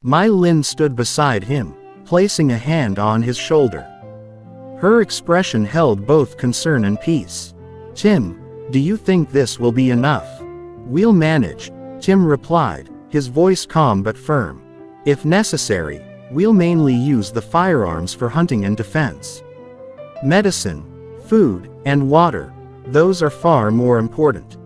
Mai Lin stood beside him, placing a hand on his shoulder. Her expression held both concern and peace. "Tim, do you think this will be enough?" "We'll manage," Tim replied, his voice calm but firm. "If necessary, we'll mainly use the firearms for hunting and defense. Medicine, food, and water, those are far more important.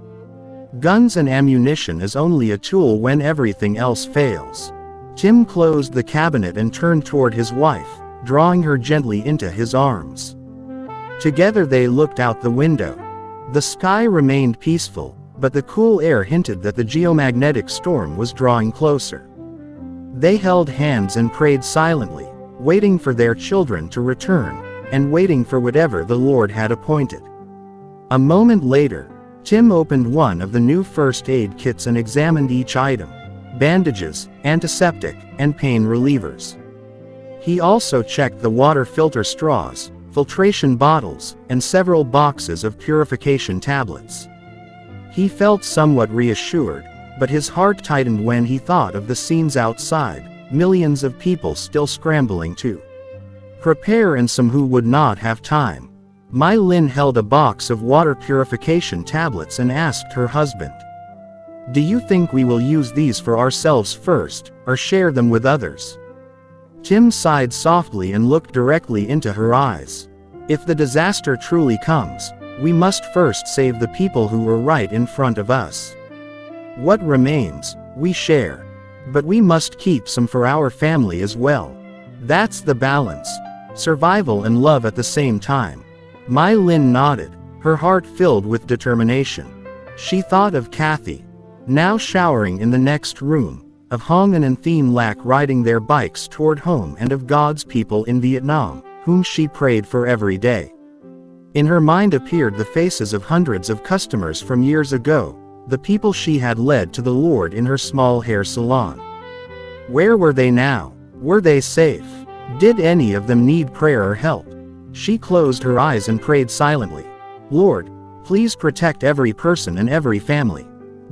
Guns and ammunition is only a tool when everything else fails." Tim closed the cabinet and turned toward his wife, drawing her gently into his arms. Together they looked out the window. The sky remained peaceful, but the cool air hinted that the geomagnetic storm was drawing closer. They held hands and prayed silently, waiting for their children to return, and waiting for whatever the Lord had appointed. A moment later, Tim opened one of the new first aid kits and examined each item: bandages, antiseptic, and pain relievers. He also checked the water filter straws, filtration bottles, and several boxes of purification tablets. He felt somewhat reassured, but his heart tightened when he thought of the scenes outside, millions of people still scrambling to prepare and some who would not have time. Mai Lin held a box of water purification tablets and asked her husband, "Do you think we will use these for ourselves first, or share them with others?" Tim sighed softly and looked directly into her eyes. "If the disaster truly comes, we must first save the people who were right in front of us. What remains, we share. But we must keep some for our family as well. That's the balance. Survival and love at the same time." Mai Lin nodded, her heart filled with determination. She thought of Kathy, now showering in the next room, of Hong and Thien Lac riding their bikes toward home, and of God's people in Vietnam, whom she prayed for every day. In her mind appeared the faces of hundreds of customers from years ago, the people she had led to the Lord in her small hair salon. Where were they now? Were they safe? Did any of them need prayer or help? She closed her eyes and prayed silently. "Lord, please protect every person and every family.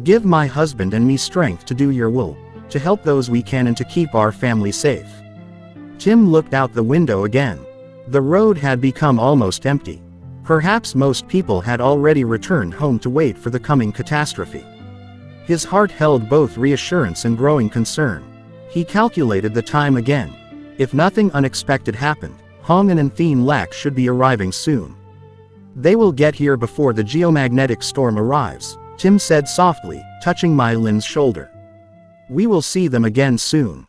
Give my husband and me strength to do your will, to help those we can and to keep our family safe." Tim looked out the window again. The road had become almost empty. Perhaps most people had already returned home to wait for the coming catastrophe. His heart held both reassurance and growing concern. He calculated the time again. If nothing unexpected happened, Hong and Thien Lac should be arriving soon. "They will get here before the geomagnetic storm arrives," Tim said softly, touching Mai Lin's shoulder. "We will see them again soon."